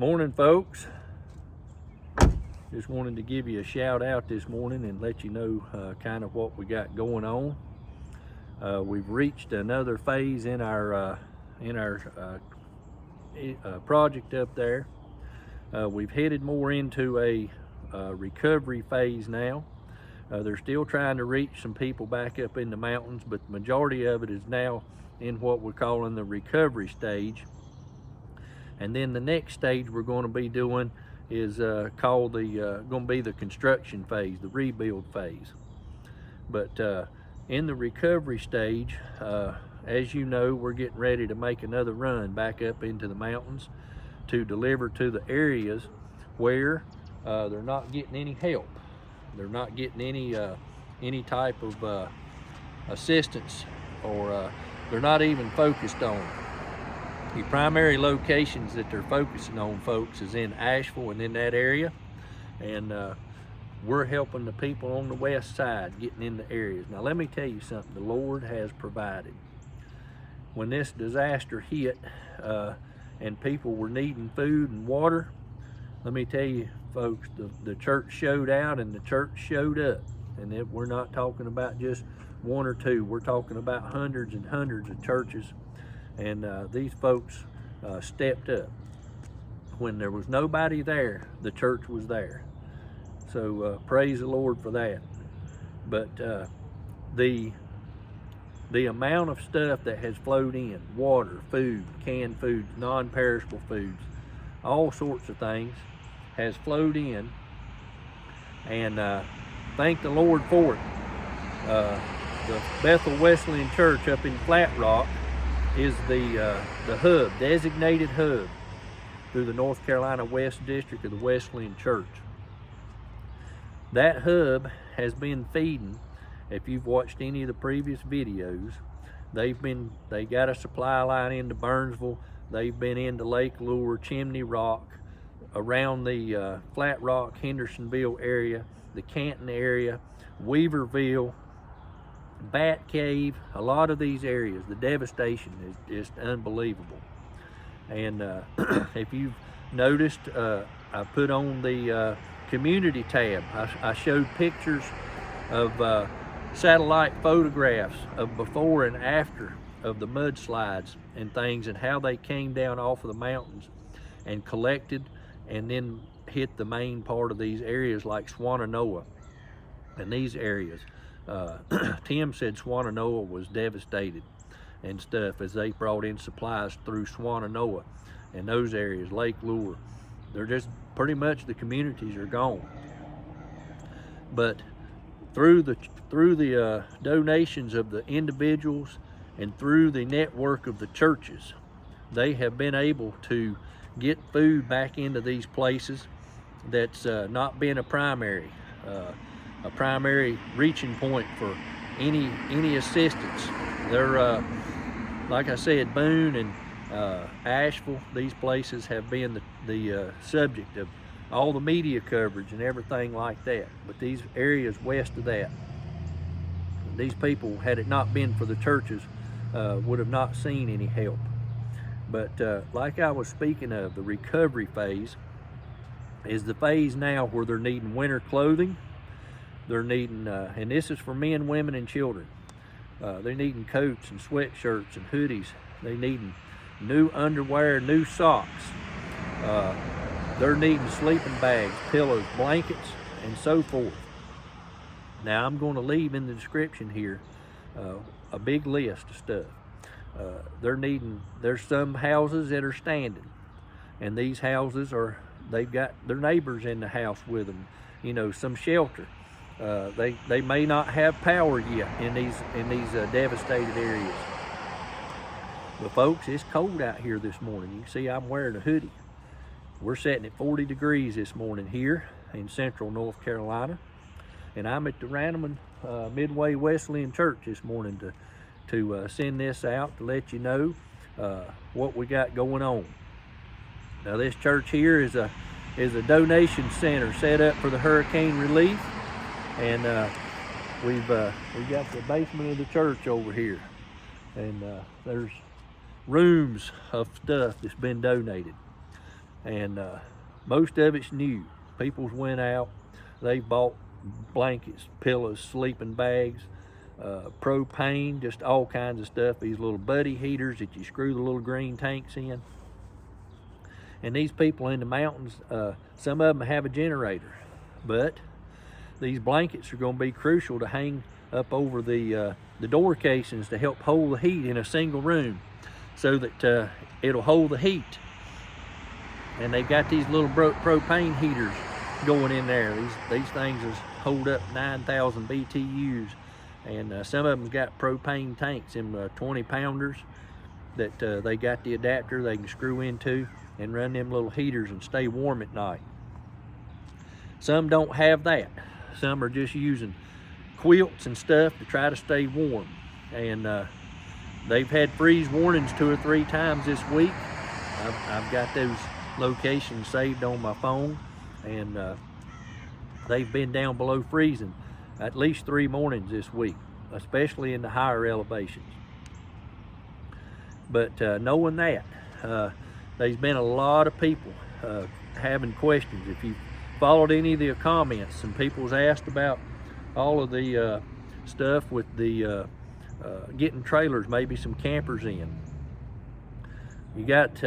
Morning, folks. Just wanted to give you a shout out this morning and let you know kind of what we got going on. We've reached another phase in our project up there. We've headed more into a recovery phase now. They're still trying to reach some people back up in the mountains, but the majority of it is now in what we're calling the recovery stage. And then the next stage we're going to be doing is called going to be the construction phase, the rebuild phase. But in the recovery stage, as you know, we're getting ready to make another run back up into the mountains to deliver to the areas where they're not getting any help. They're not getting any type of assistance, or they're not even focused on. The primary locations that they're focusing on, folks, is in Asheville and in that area, and we're helping the people on the west side getting in the areas. Now let me tell you something, the Lord has provided. When this disaster hit and people were needing food and water, let me tell you folks, the church showed out and the church showed up. And we're not talking about just one or two, we're talking about hundreds and hundreds of churches. And these folks stepped up. When there was nobody there, the church was there. So praise the Lord for that. But the amount of stuff that has flowed in, water, food, canned foods, non-perishable foods, all sorts of things, has flowed in, and thank the Lord for it. The Bethel Wesley and Church up in Flat Rock is the hub, designated hub through the North Carolina West District of the Wesley and Church. That hub has been feeding, if you've watched any of the previous videos, they got a supply line into Burnsville, they've been into Lake Lure, Chimney Rock, around the Flat Rock, Hendersonville area, the Canton area, Weaverville, Bat Cave, a lot of these areas. The devastation is just unbelievable. And if you've noticed, I put on the community tab, I showed pictures of satellite photographs of before and after of the mudslides and things, and how they came down off of the mountains and collected and then hit the main part of these areas like Swannanoa and these areas. Tim said Swannanoa was devastated and stuff as they brought in supplies through Swannanoa and those areas, Lake Lure. They're just pretty much, the communities are gone. But through the donations of the individuals and through the network of the churches, they have been able to get food back into these places that's not been a primary reaching point for any assistance. They're like I said, Boone and Asheville, these places have been the subject of all the media coverage and everything like that. But these areas west of that, these people, had it not been for the churches, would have not seen any help. But like I was speaking of, the recovery phase is the phase now where they're needing winter clothing. They're needing, and this is for men, women, and children. They're needing coats and sweatshirts and hoodies. They're needing new underwear, new socks. They're needing sleeping bags, pillows, blankets, and so forth. Now I'm going to leave in the description here a big list of stuff. There's some houses that are standing, and these houses they've got their neighbors in the house with them, you know, some shelter. They may not have power yet in these devastated areas. But folks, it's cold out here this morning. You can see I'm wearing a hoodie. We're sitting at 40 degrees this morning here in central North Carolina, and I'm at the Ranneman Midway Wesley and Church this morning to send this out to let you know what we got going on. Now this church here is a donation center set up for the hurricane relief, and we've got the basement of the church over here, and there's rooms of stuff that's been donated. and most of it's new. People's went out, they bought blankets, pillows, sleeping bags, propane, just all kinds of stuff. These little buddy heaters that you screw the little green tanks in. And these people in the mountains, some of them have a generator, but these blankets are going to be crucial to hang up over the door casings to help hold the heat in a single room, so that it'll hold the heat. And they've got these little propane heaters going in there. These things hold up 9,000 BTUs, and some of them's got propane tanks, them 20 pounders that they got the adapter they can screw into and run them little heaters and stay warm at night. Some don't have that. Some are just using quilts and stuff to try to stay warm, and they've had freeze warnings 2 or 3 times this week. I've got those locations saved on my phone, and they've been down below freezing at least 3 mornings this week, especially in the higher elevations. But knowing that, there's been a lot of people having questions. If you followed any of the comments, some people's asked about all of the stuff with the getting trailers, maybe some campers in. You got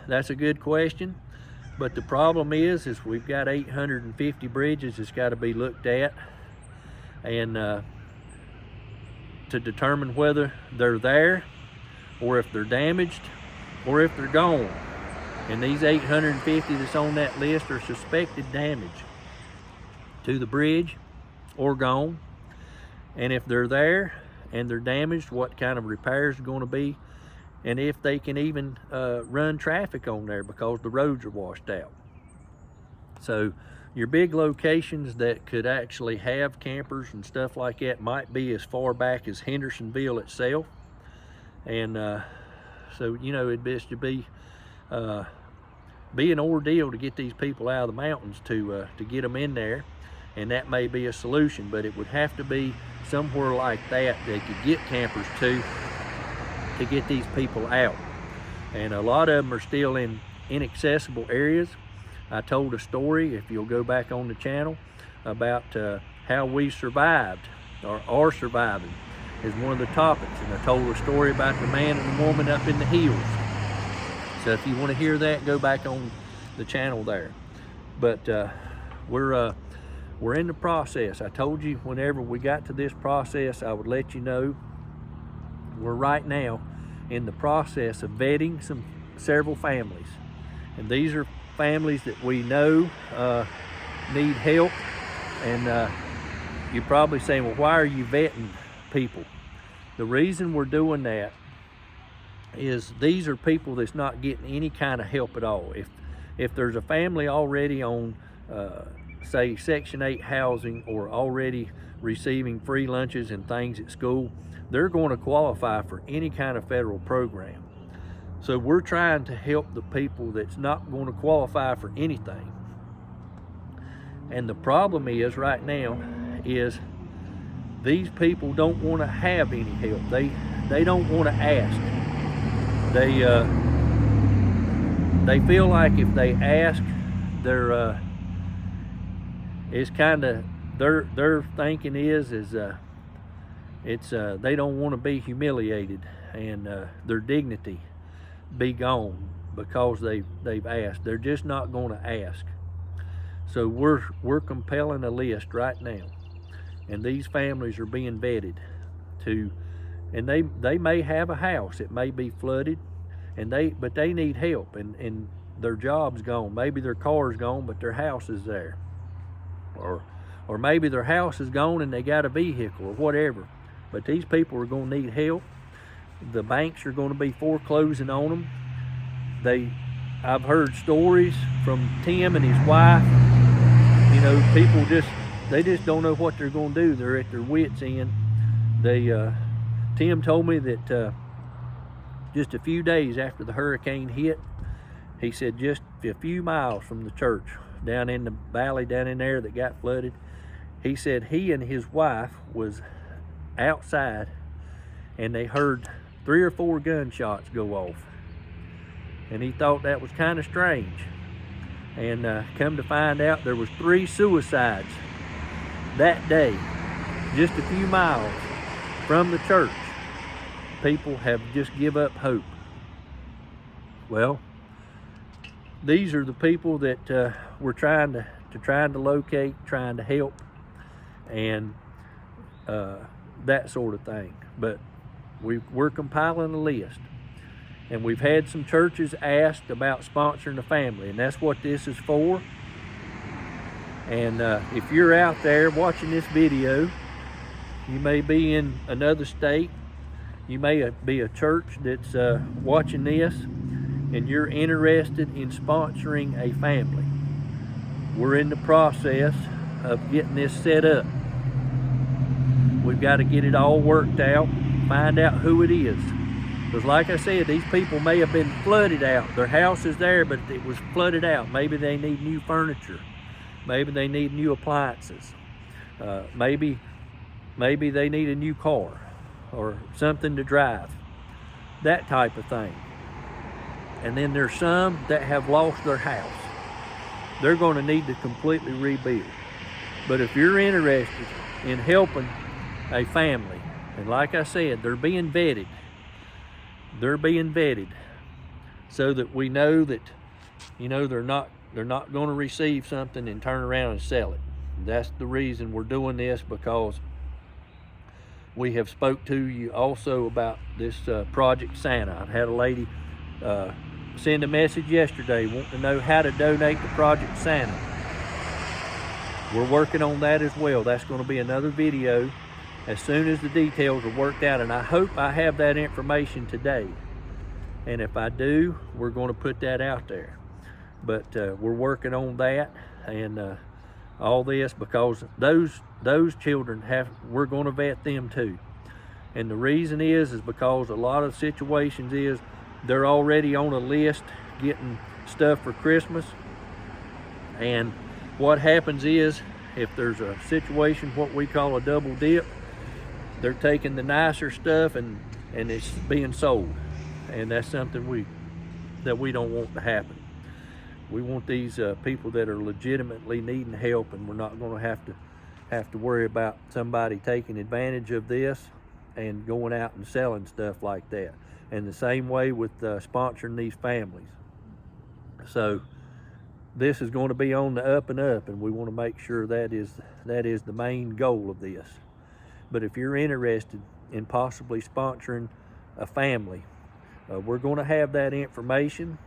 that's a good question, but the problem is we've got 850 bridges that's got to be looked at, and to determine whether they're there, or if they're damaged, or if they're gone. And these 850 that's on that list are suspected damage to the bridge or gone. And if they're there and they're damaged, what kind of repairs are going to be, and if they can even run traffic on there because the roads are washed out. So your big locations that could actually have campers and stuff like that might be as far back as Hendersonville itself. And so, you know, it'd best to be an ordeal to get these people out of the mountains to get them in there, and that may be a solution, but it would have to be somewhere like that they could get campers to get these people out. And a lot of them are still in inaccessible areas. I told a story, if you'll go back on the channel, about how we survived or are surviving is one of the topics, and I told a story about the man and the woman up in the hills. So if you want to hear that, go back on the channel there. But we're in the process. I told you whenever we got to this process, I would let you know. We're right now in the process of vetting several families, and these are families that we know need help. And you're probably saying, well, why are you vetting people? The reason we're doing that is these are people that's not getting any kind of help at all. If there's a family already on say Section 8 housing, or already receiving free lunches and things at school, they're going to qualify for any kind of federal program. So we're trying to help the people that's not going to qualify for anything. And the problem is right now is these people don't want to have any help. They don't want to ask. They feel like if they ask, they're it's kind of their thinking is it's they don't want to be humiliated and their dignity be gone because they've asked. They're just not going to ask. So we're compiling a list right now, and these families are being vetted to, and they may have a house, it may be flooded, but they need help, and their job's gone, maybe their car's gone, but their house is there, or maybe their house is gone and they got a vehicle or whatever, but these people are going to need help. The banks are going to be foreclosing on them. I've heard stories from Tim and his wife. You know, people they just don't know what they're going to do. They're at their wits' end. Tim told me that just a few days after the hurricane hit, he said just a few miles from the church, down in the valley down in there that got flooded, he said he and his wife was outside and they heard 3 or 4 gunshots go off. And he thought that was kind of strange. And come to find out, there was 3 suicides that day, just a few miles from the church. People have just give up hope. Well, these are the people that we're trying to locate, trying to help, and that sort of thing. But we're compiling a list, and we've had some churches asked about sponsoring a family, and that's what this is for. And if you're out there watching this video, you may be in another state, you may be a church that's watching this, and you're interested in sponsoring a family. We're in the process of getting this set up. We've got to get it all worked out, find out who it is. Because like I said, these people may have been flooded out. Their house is there, but it was flooded out. Maybe they need new furniture. Maybe they need new appliances. Maybe they need a new car or something to drive. That type of thing. And then there's some that have lost their house. They're going to need to completely rebuild. But if you're interested in helping a family, and like I said, they're being vetted. They're being vetted so that we know that, they're not going to receive something and turn around and sell it. That's the reason we're doing this, because we have spoke to you also about this Project Santa. I had a lady send a message yesterday wanting to know how to donate to Project Santa. We're working on that as well. That's going to be another video as soon as the details are worked out, and I hope I have that information today. And if I do, we're going to put that out there. But we're working on that, and all this, because those children we're going to vet them too. And the reason is because a lot of situations is they're already on a list getting stuff for Christmas. And what happens is, if there's a situation, what we call a double dip, they're taking the nicer stuff and it's being sold. And that's something we don't want to happen. We want these people that are legitimately needing help, and we're not going to have to worry about somebody taking advantage of this and going out and selling stuff like that. And the same way with sponsoring these families. So this is going to be on the up and up, and we want to make sure that is the main goal of this. But if you're interested in possibly sponsoring a family, we're going to have that information.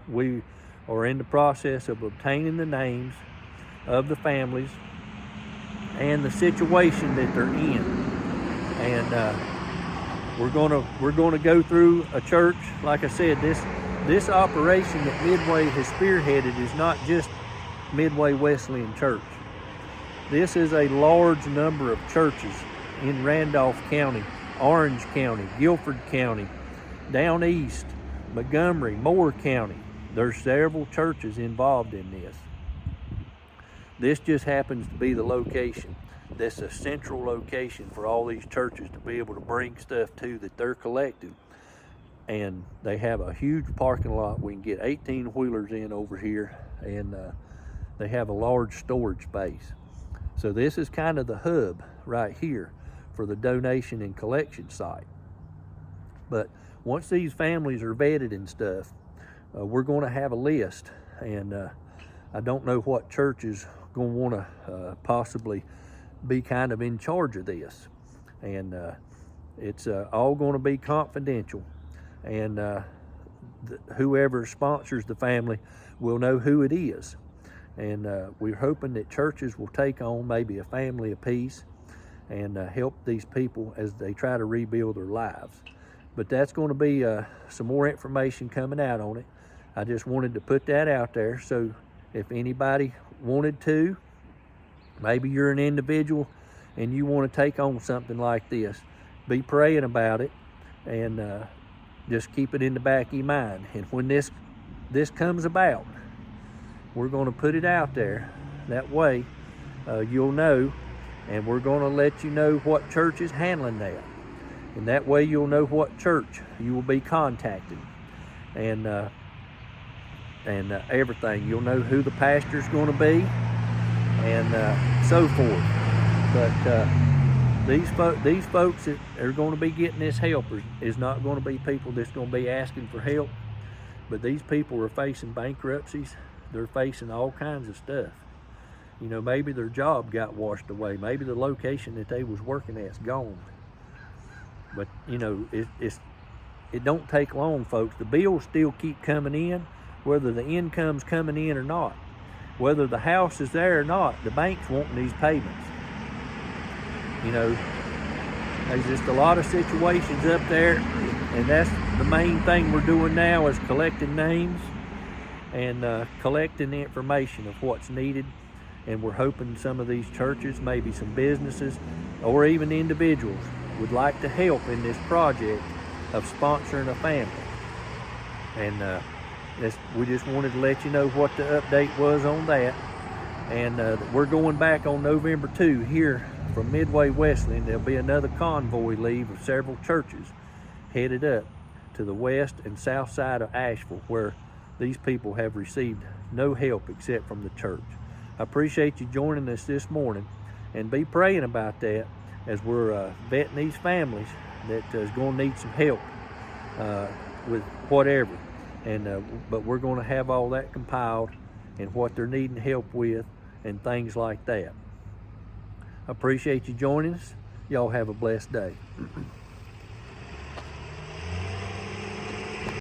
We are in the process of obtaining the names of the families and the situation that they're in, and we're going to go through a church. Like I said, this operation that Midway has spearheaded is not just Midway Wesley and Church. This is a large number of churches in Randolph County, Orange County, Guilford County, down east, Montgomery, Moore County. There's several churches involved in this. This just happens to be the location. This is a central location for all these churches to be able to bring stuff to that they're collecting. And they have a huge parking lot. We can get 18-wheelers in over here, and they have a large storage space. So this is kind of the hub right here for the donation and collection site. But once these families are vetted and stuff, we're going to have a list, and I don't know what church is going to want to possibly be kind of in charge of this. And it's all going to be confidential, and whoever sponsors the family will know who it is. And we're hoping that churches will take on maybe a family apiece and help these people as they try to rebuild their lives. But that's going to be some more information coming out on it. I just wanted to put that out there, so if anybody wanted to, maybe you're an individual and you want to take on something like this, be praying about it, and just keep it in the back of your mind. And when this comes about, we're going to put it out there. That way you'll know, and we're going to let you know what church is handling that. And that way you'll know what church you will be contacting. And and everything. You'll know who the pastor's going to be, and so forth. But these folks that are going to be getting this help is not going to be people that's going to be asking for help, but these people are facing bankruptcies. They're facing all kinds of stuff. You know, maybe their job got washed away. Maybe the location that they was working at's gone. But you know, it don't take long, folks. The bills still keep coming in, whether the income's coming in or not. Whether the house is there or not, the bank's wanting these payments. You know, there's just a lot of situations up there, and that's the main thing we're doing now is collecting names and collecting the information of what's needed. And we're hoping some of these churches, maybe some businesses, or even individuals would like to help in this project of sponsoring a family. And we just wanted to let you know what the update was on that. And we're going back on November 2 here from Midway, Wesley, and there'll be another convoy leave of several churches headed up to the west and south side of Asheville, where these people have received no help except from the church. I appreciate you joining us this morning, and be praying about that as we're vetting these families that is going to need some help with whatever. And but we're going to have all that compiled and what they're needing help with and things like that. I appreciate you joining us. Y'all have a blessed day.